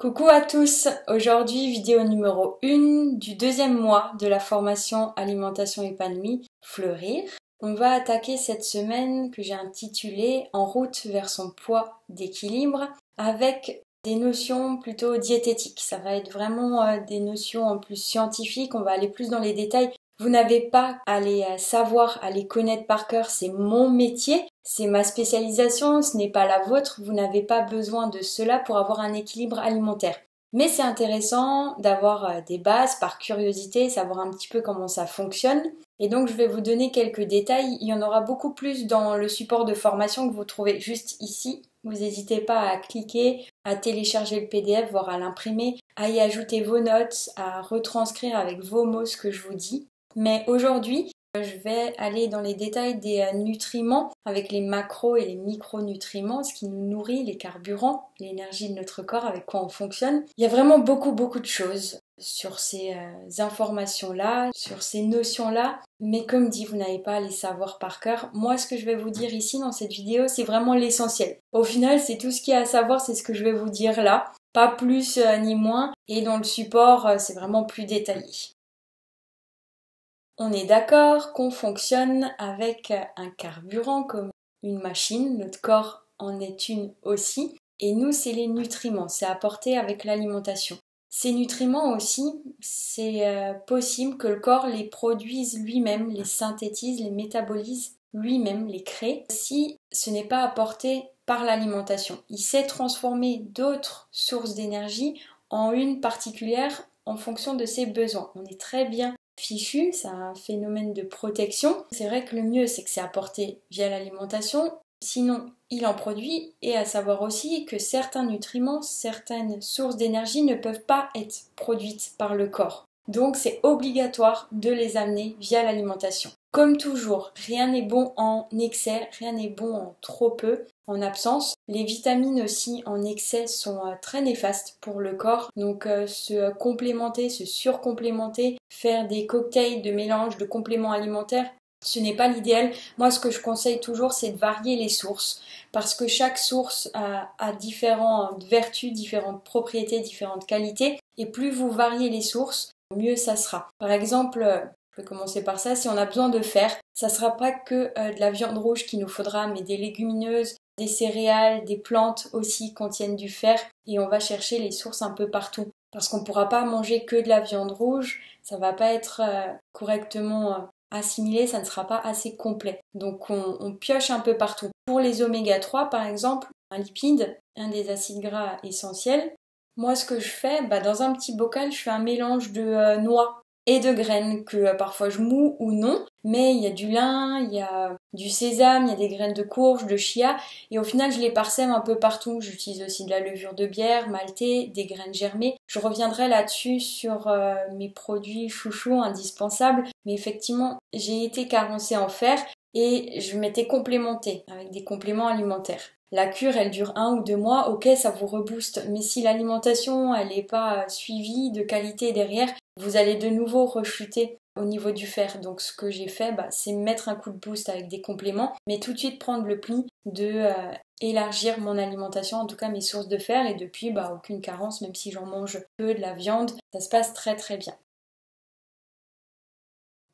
Coucou à tous, aujourd'hui vidéo numéro 1 du deuxième mois de la formation Alimentation épanouie Fleurir. On va attaquer cette semaine que j'ai intitulée En route vers son poids d'équilibre avec des notions plutôt diététiques. Ça va être vraiment des notions en plus scientifiques, on va aller plus dans les détails. Vous n'avez pas à les savoir, à les connaître par cœur, c'est mon métier, c'est ma spécialisation, ce n'est pas la vôtre, vous n'avez pas besoin de cela pour avoir un équilibre alimentaire. Mais c'est intéressant d'avoir des bases par curiosité, savoir un petit peu comment ça fonctionne. Et donc je vais vous donner quelques détails, il y en aura beaucoup plus dans le support de formation que vous trouvez juste ici. Vous n'hésitez pas à cliquer, à télécharger le PDF, voire à l'imprimer, à y ajouter vos notes, à retranscrire avec vos mots ce que je vous dis. Mais aujourd'hui, je vais aller dans les détails des nutriments avec les macros et les micronutriments, ce qui nous nourrit, les carburants, l'énergie de notre corps, avec quoi on fonctionne. Il y a vraiment beaucoup de choses sur ces informations-là, sur ces notions-là, mais comme dit, vous n'avez pas à les savoir par cœur. Moi, ce que je vais vous dire ici dans cette vidéo, c'est vraiment l'essentiel. Au final, c'est tout ce qu'il y a à savoir, c'est ce que je vais vous dire là, pas plus ni moins, et dans le support, c'est vraiment plus détaillé. On est d'accord qu'on fonctionne avec un carburant comme une machine, notre corps en est une aussi, et nous c'est les nutriments, c'est apporté avec l'alimentation. Ces nutriments aussi, c'est possible que le corps les produise lui-même, les synthétise, les métabolise lui-même, les crée, si ce n'est pas apporté par l'alimentation. Il sait transformer d'autres sources d'énergie en une particulière en fonction de ses besoins. On est très bien fichu, c'est un phénomène de protection. C'est vrai que le mieux c'est que c'est apporté via l'alimentation, sinon il en produit, et à savoir aussi que certains nutriments, certaines sources d'énergie ne peuvent pas être produites par le corps. Donc c'est obligatoire de les amener via l'alimentation. Comme toujours, rien n'est bon en excès, rien n'est bon en trop peu, en absence. Les vitamines aussi en excès sont très néfastes pour le corps. Donc se complémenter, se surcomplémenter, faire des cocktails de mélange de compléments alimentaires, ce n'est pas l'idéal. Moi, ce que je conseille toujours, c'est de varier les sources, parce que chaque source a différentes vertus, différentes propriétés, différentes qualités, et plus vous variez les sources, mieux ça sera. Par exemple, je vais commencer par ça, si on a besoin de fer, ça ne sera pas que de la viande rouge qu'il nous faudra, mais des légumineuses, des céréales, des plantes aussi contiennent du fer, et on va chercher les sources un peu partout. Parce qu'on ne pourra pas manger que de la viande rouge, ça ne va pas être correctement assimilé, ça ne sera pas assez complet. Donc on pioche un peu partout. Pour les oméga 3 par exemple, un lipide, un des acides gras essentiels, moi ce que je fais, dans un petit bocal, je fais un mélange de noix et de graines que parfois je moue ou non, mais il y a du lin, il y a du sésame, il y a des graines de courge, de chia, et au final je les parsème un peu partout. J'utilise aussi de la levure de bière, maltée, des graines germées. Je reviendrai là-dessus sur mes produits chouchous indispensables, mais effectivement j'ai été carencée en fer et je m'étais complémentée avec des compléments alimentaires. La cure, elle dure 1 ou 2 mois, ok, ça vous rebooste, mais si l'alimentation, elle n'est pas suivie de qualité derrière, vous allez de nouveau rechuter au niveau du fer. Donc ce que j'ai fait, c'est mettre un coup de boost avec des compléments, mais tout de suite prendre le pli de élargir mon alimentation, en tout cas mes sources de fer, et depuis, aucune carence, même si j'en mange peu de la viande, ça se passe très bien.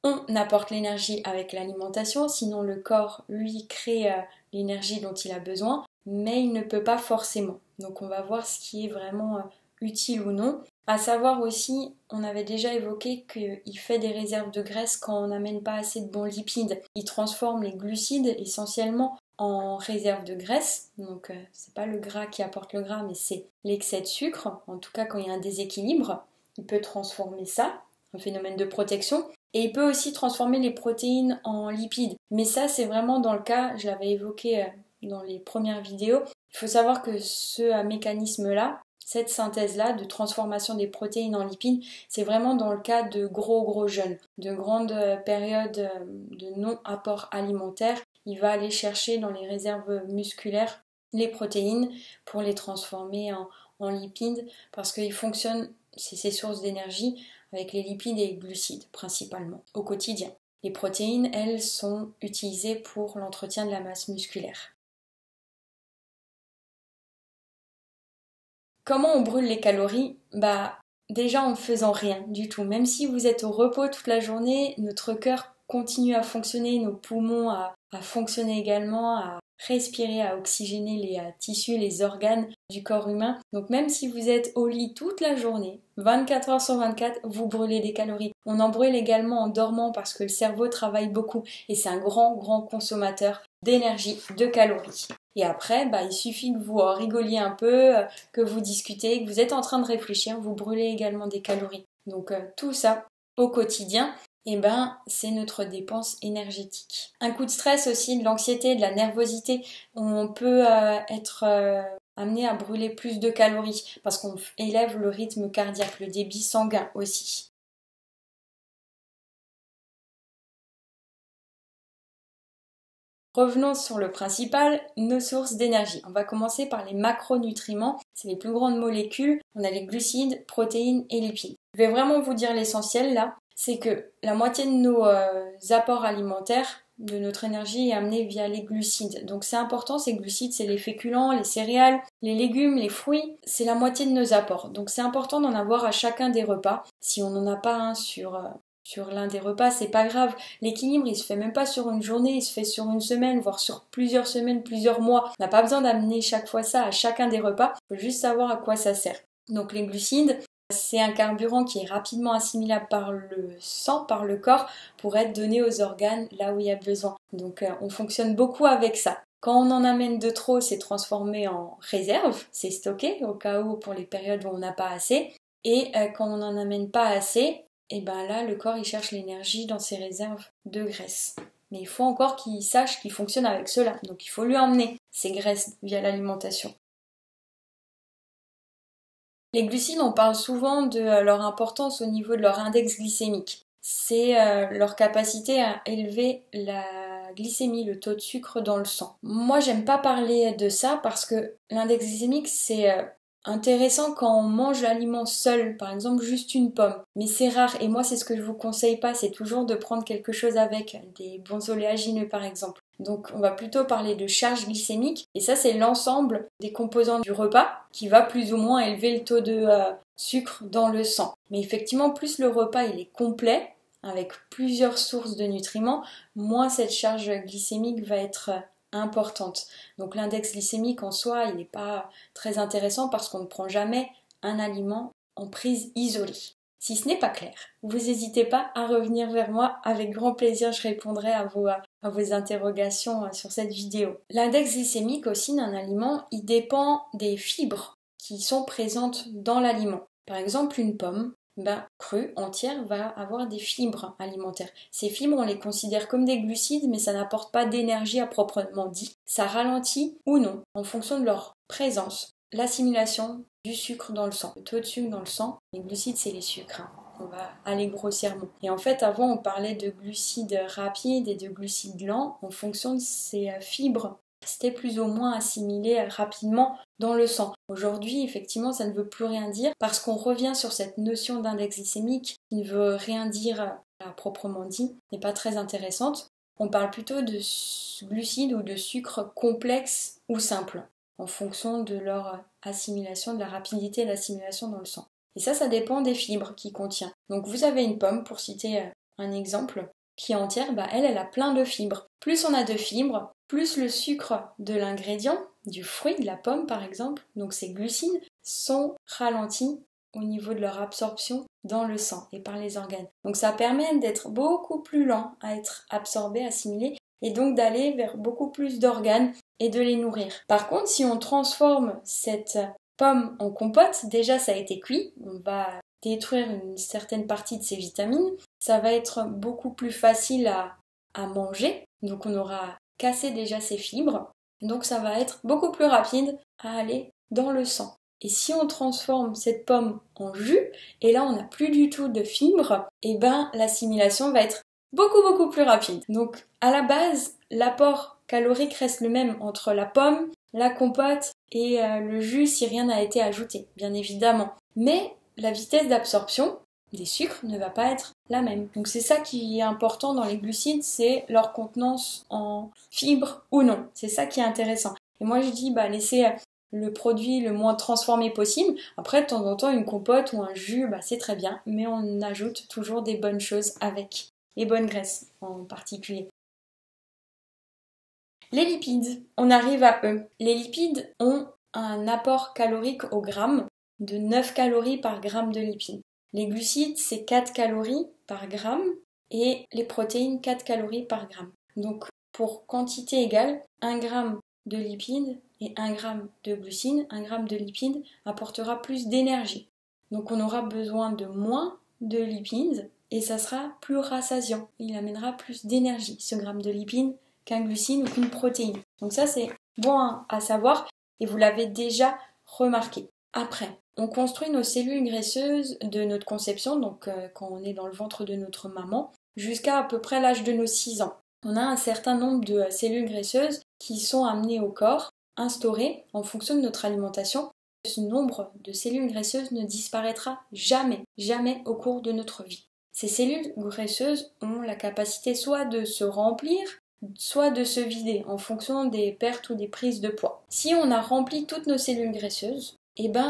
On apporte l'énergie avec l'alimentation, sinon le corps, lui, crée l'énergie dont il a besoin, mais il ne peut pas forcément. Donc on va voir ce qui est vraiment utile ou non. À savoir aussi, on avait déjà évoqué qu'il fait des réserves de graisse quand on n'amène pas assez de bons lipides. Il transforme les glucides essentiellement en réserve de graisse. Donc c'est pas le gras qui apporte le gras, mais c'est l'excès de sucre. En tout cas quand il y a un déséquilibre, il peut transformer ça, un phénomène de protection. Et il peut aussi transformer les protéines en lipides. Mais ça, c'est vraiment dans le cas, je l'avais évoqué dans les premières vidéos, il faut savoir que ce mécanisme-là, cette synthèse-là de transformation des protéines en lipides, c'est vraiment dans le cas de gros jeûnes, de grandes périodes de non-apport alimentaire. Il va aller chercher dans les réserves musculaires les protéines pour les transformer en lipides, parce qu'il fonctionne, c'est ces sources d'énergie, avec les lipides et les glucides principalement, au quotidien. Les protéines, elles, sont utilisées pour l'entretien de la masse musculaire. Comment on brûle les calories? Déjà en ne faisant rien du tout. Même si vous êtes au repos toute la journée, notre cœur continue à fonctionner, nos poumons à fonctionner également, à respirer, à oxygéner les tissus, les organes du corps humain. Donc même si vous êtes au lit toute la journée, 24 heures sur 24, vous brûlez des calories. On en brûle également en dormant parce que le cerveau travaille beaucoup et c'est un grand consommateur d'énergie, de calories. Et après, il suffit que vous rigoliez un peu, que vous discutez, que vous êtes en train de réfléchir, vous brûlez également des calories. Donc tout ça au quotidien, c'est notre dépense énergétique. Un coup de stress aussi, de l'anxiété, de la nervosité, on peut être amené à brûler plus de calories parce qu'on élève le rythme cardiaque, le débit sanguin aussi. Revenons sur le principal, nos sources d'énergie. On va commencer par les macronutriments, c'est les plus grandes molécules. On a les glucides, protéines et lipides. Je vais vraiment vous dire l'essentiel là, c'est que la moitié de nos apports alimentaires, de notre énergie est amenée via les glucides. Donc c'est important, ces glucides, c'est les féculents, les céréales, les légumes, les fruits, c'est la moitié de nos apports. Donc c'est important d'en avoir à chacun des repas. Si on n'en a pas un sur l'un des repas, c'est pas grave. L'équilibre, il se fait même pas sur une journée, il se fait sur une semaine, voire sur plusieurs semaines, plusieurs mois. On n'a pas besoin d'amener chaque fois ça à chacun des repas, il faut juste savoir à quoi ça sert. Donc les glucides, c'est un carburant qui est rapidement assimilable par le sang, par le corps, pour être donné aux organes là où il y a besoin. Donc on fonctionne beaucoup avec ça. Quand on en amène de trop, c'est transformé en réserve, c'est stocké au cas où pour les périodes où on n'a pas assez. Et quand on n'en amène pas assez, là le corps il cherche l'énergie dans ses réserves de graisse. Mais il faut encore qu'il sache qu'il fonctionne avec cela. Donc il faut lui emmener ces graisses via l'alimentation. Les glucides, on parle souvent de leur importance au niveau de leur index glycémique. C'est leur capacité à élever la glycémie, le taux de sucre dans le sang. Moi, j'aime pas parler de ça parce que l'index glycémique, c'est intéressant quand on mange l'aliment seul, par exemple juste une pomme. Mais c'est rare et moi, c'est ce que je vous conseille pas, c'est toujours de prendre quelque chose avec, des bons oléagineux par exemple. Donc on va plutôt parler de charge glycémique et ça c'est l'ensemble des composants du repas qui va plus ou moins élever le taux de sucre dans le sang. Mais effectivement plus le repas il est complet avec plusieurs sources de nutriments, moins cette charge glycémique va être importante. Donc l'index glycémique en soi il n'est pas très intéressant parce qu'on ne prend jamais un aliment en prise isolée. Si ce n'est pas clair, vous n'hésitez pas à revenir vers moi, avec grand plaisir je répondrai à vos interrogations sur cette vidéo. L'index glycémique aussi d'un aliment, il dépend des fibres qui sont présentes dans l'aliment. Par exemple une pomme, crue, entière, va avoir des fibres alimentaires. Ces fibres, on les considère comme des glucides, mais ça n'apporte pas d'énergie à proprement dit. Ça ralentit ou non, en fonction de leur présence, l'assimilation du sucre dans le sang. Le taux de sucre dans le sang, les glucides, c'est les sucres. On va aller grossièrement. Et en fait, avant, on parlait de glucides rapides et de glucides lents en fonction de ces fibres. C'était plus ou moins assimilé rapidement dans le sang. Aujourd'hui, effectivement, ça ne veut plus rien dire parce qu'on revient sur cette notion d'index glycémique qui ne veut rien dire à proprement dit, n'est pas très intéressante. On parle plutôt de glucides ou de sucres complexes ou simples en fonction de leur assimilation, de la rapidité de l'assimilation dans le sang. Et ça dépend des fibres qu'il contient. Donc vous avez une pomme, pour citer un exemple, qui est entière, elle a plein de fibres. Plus on a de fibres, plus le sucre de l'ingrédient, du fruit, de la pomme par exemple, donc ces glucides, sont ralentis au niveau de leur absorption dans le sang et par les organes. Donc ça permet d'être beaucoup plus lent à être absorbé, assimilé, et donc d'aller vers beaucoup plus d'organes et de les nourrir. Par contre, si on transforme cette pomme en compote, déjà ça a été cuit, on va détruire une certaine partie de ses vitamines, ça va être beaucoup plus facile à manger, donc on aura cassé déjà ses fibres, donc ça va être beaucoup plus rapide à aller dans le sang. Et si on transforme cette pomme en jus, et là on n'a plus du tout de fibres, l'assimilation va être beaucoup plus rapide. Donc à la base, l'apport calorique reste le même entre la pomme, la compote et le jus si rien n'a été ajouté, bien évidemment. Mais la vitesse d'absorption des sucres ne va pas être la même. Donc c'est ça qui est important dans les glucides, c'est leur contenance en fibres ou non. C'est ça qui est intéressant. Et moi je dis laissez le produit le moins transformé possible. Après, de temps en temps, une compote ou un jus, c'est très bien, mais on ajoute toujours des bonnes choses avec, les bonnes graisses en particulier. Les lipides, on arrive à eux. Les lipides ont un apport calorique au gramme de 9 calories par gramme de lipides. Les glucides, c'est 4 calories par gramme et les protéines, 4 calories par gramme. Donc, pour quantité égale, 1 gramme de lipides et 1 gramme de glucides, 1 gramme de lipides apportera plus d'énergie. Donc, on aura besoin de moins de lipides et ça sera plus rassasiant. Il amènera plus d'énergie, ce gramme de lipides, qu'un glucide ou qu'une protéine. Donc ça, c'est bon à savoir et vous l'avez déjà remarqué. Après, on construit nos cellules graisseuses de notre conception, donc quand on est dans le ventre de notre maman, jusqu'à peu près l'âge de nos 6 ans. On a un certain nombre de cellules graisseuses qui sont amenées au corps, instaurées en fonction de notre alimentation. Ce nombre de cellules graisseuses ne disparaîtra jamais, jamais au cours de notre vie. Ces cellules graisseuses ont la capacité soit de se remplir, soit de se vider en fonction des pertes ou des prises de poids. Si on a rempli toutes nos cellules graisseuses,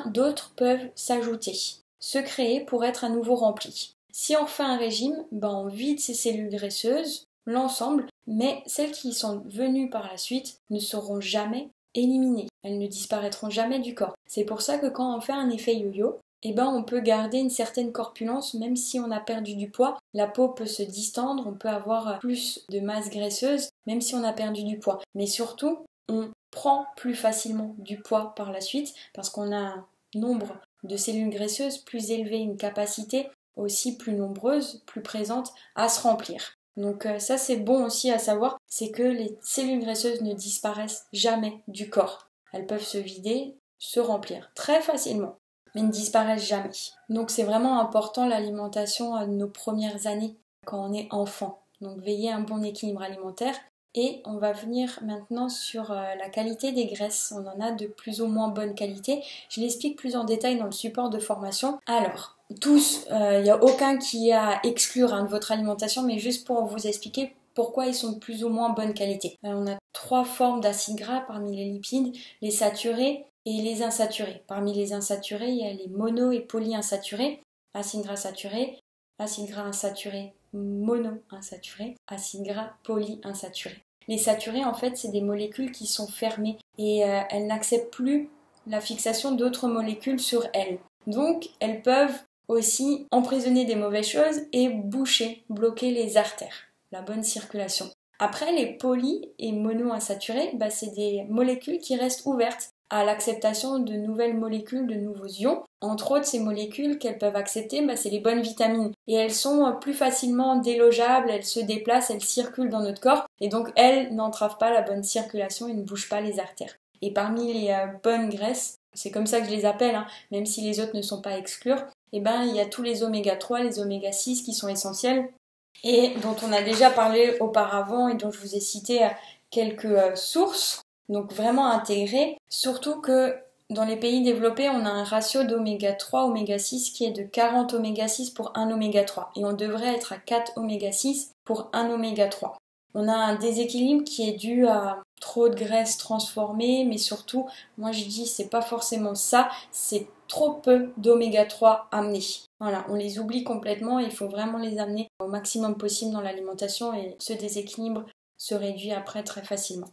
d'autres peuvent s'ajouter, se créer pour être à nouveau remplies. Si on fait un régime, on vide ces cellules graisseuses, l'ensemble, mais celles qui sont venues par la suite ne seront jamais éliminées. Elles ne disparaîtront jamais du corps. C'est pour ça que quand on fait un effet yo-yo, on peut garder une certaine corpulence même si on a perdu du poids. La peau peut se distendre, on peut avoir plus de masse graisseuse même si on a perdu du poids. Mais surtout, on prend plus facilement du poids par la suite parce qu'on a un nombre de cellules graisseuses plus élevé, une capacité aussi plus nombreuse, plus présente à se remplir. Donc ça c'est bon aussi à savoir, c'est que les cellules graisseuses ne disparaissent jamais du corps. Elles peuvent se vider, se remplir très facilement, mais ne disparaissent jamais. Donc c'est vraiment important l'alimentation de nos premières années quand on est enfant. Donc veillez à un bon équilibre alimentaire. Et on va venir maintenant sur la qualité des graisses. On en a de plus ou moins bonne qualité. Je l'explique plus en détail dans le support de formation. Alors, tous, il n'y a aucun qui est à exclure de votre alimentation, mais juste pour vous expliquer pourquoi ils sont de plus ou moins bonne qualité. On a 3 formes d'acides gras parmi les lipides, les saturés et les insaturés. Parmi les insaturés, il y a les mono- et polyinsaturés, acides gras saturés, acides gras insaturés, monoinsaturés, acides gras polyinsaturés. Les saturés, en fait, c'est des molécules qui sont fermées et elles n'acceptent plus la fixation d'autres molécules sur elles. Donc, elles peuvent aussi emprisonner des mauvaises choses et bloquer les artères, la bonne circulation. Après, les poly- et monoinsaturés, c'est des molécules qui restent ouvertes à l'acceptation de nouvelles molécules, de nouveaux ions. Entre autres, ces molécules qu'elles peuvent accepter, c'est les bonnes vitamines. Et elles sont plus facilement délogeables, elles se déplacent, elles circulent dans notre corps. Et donc, elles n'entravent pas la bonne circulation et ne bougent pas les artères. Et parmi les bonnes graisses, c'est comme ça que je les appelle, même si les autres ne sont pas à exclure, il y a tous les oméga 3, les oméga 6 qui sont essentiels et dont on a déjà parlé auparavant et dont je vous ai cité quelques sources. Donc vraiment intégrés, surtout que dans les pays développés, on a un ratio d'oméga 3, oméga 6 qui est de 40 oméga 6 pour 1 oméga 3 et on devrait être à 4 oméga 6 pour 1 oméga 3. On a un déséquilibre qui est dû à trop de graisses transformées, mais surtout, moi je dis c'est pas forcément ça, c'est trop peu d'oméga 3 amenés. Voilà, on les oublie complètement et il faut vraiment les amener au maximum possible dans l'alimentation et ce déséquilibre se réduit après très facilement.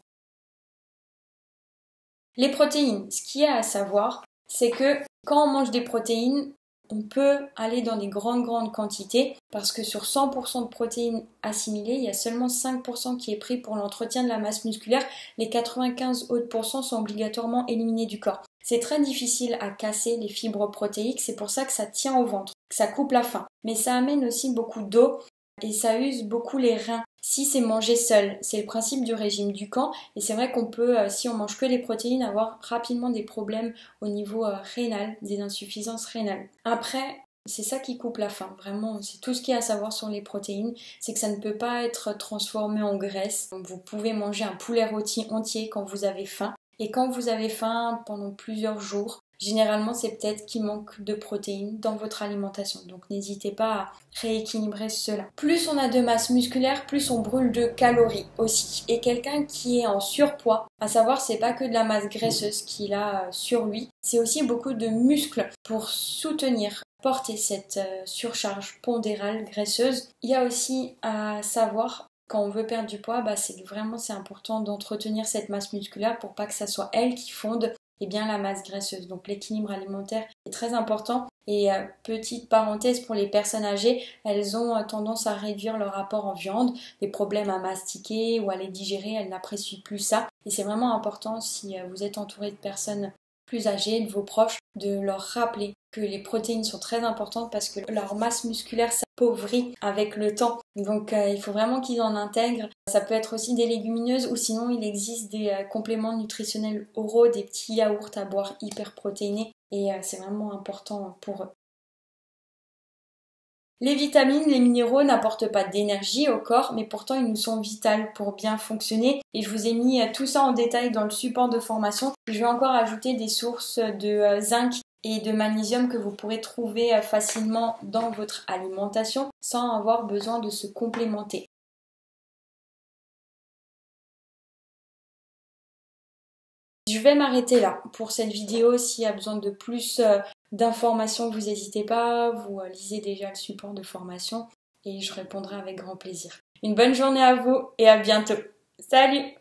Les protéines, ce qu'il y a à savoir, c'est que quand on mange des protéines, on peut aller dans des grandes quantités parce que sur 100% de protéines assimilées, il y a seulement 5% qui est pris pour l'entretien de la masse musculaire. Les 95 autres pourcents sont obligatoirement éliminés du corps. C'est très difficile à casser les fibres protéiques, c'est pour ça que ça tient au ventre, que ça coupe la faim. Mais ça amène aussi beaucoup d'eau et ça use beaucoup les reins. Si c'est mangé seul, c'est le principe du régime Dukan et c'est vrai qu'on peut, si on mange que des protéines, avoir rapidement des problèmes au niveau rénal, des insuffisances rénales. Après, c'est ça qui coupe la faim, vraiment, c'est tout ce qu'il y a à savoir sur les protéines, c'est que ça ne peut pas être transformé en graisse. Vous pouvez manger un poulet rôti entier quand vous avez faim et quand vous avez faim pendant plusieurs jours, généralement c'est peut-être qu'il manque de protéines dans votre alimentation. Donc n'hésitez pas à rééquilibrer cela. Plus on a de masse musculaire, plus on brûle de calories aussi. Et quelqu'un qui est en surpoids, à savoir c'est pas que de la masse graisseuse qu'il a sur lui, c'est aussi beaucoup de muscles pour soutenir, porter cette surcharge pondérale graisseuse. Il y a aussi à savoir quand on veut perdre du poids, c'est important d'entretenir cette masse musculaire pour pas que ça soit elle qui fonde la masse graisseuse. Donc l'équilibre alimentaire est très important. Et petite parenthèse pour les personnes âgées, elles ont tendance à réduire leur apport en viande, des problèmes à mastiquer ou à les digérer, elles n'apprécient plus ça. Et c'est vraiment important si vous êtes entouré de personnes plus âgées, de vos proches, de leur rappeler que les protéines sont très importantes parce que leur masse musculaire s'appauvrit avec le temps. Donc il faut vraiment qu'ils en intègrent. Ça peut être aussi des légumineuses ou sinon il existe des compléments nutritionnels oraux, des petits yaourts à boire hyper protéinés et c'est vraiment important pour eux. Les vitamines, les minéraux n'apportent pas d'énergie au corps, mais pourtant ils nous sont vitaux pour bien fonctionner. Et je vous ai mis tout ça en détail dans le support de formation. Je vais encore ajouter des sources de zinc et de magnésium que vous pourrez trouver facilement dans votre alimentation sans avoir besoin de se complémenter. Je vais m'arrêter là pour cette vidéo. S'il y a besoin de plus d'informations, vous n'hésitez pas, vous lisez déjà le support de formation et je répondrai avec grand plaisir. Une bonne journée à vous et à bientôt. Salut!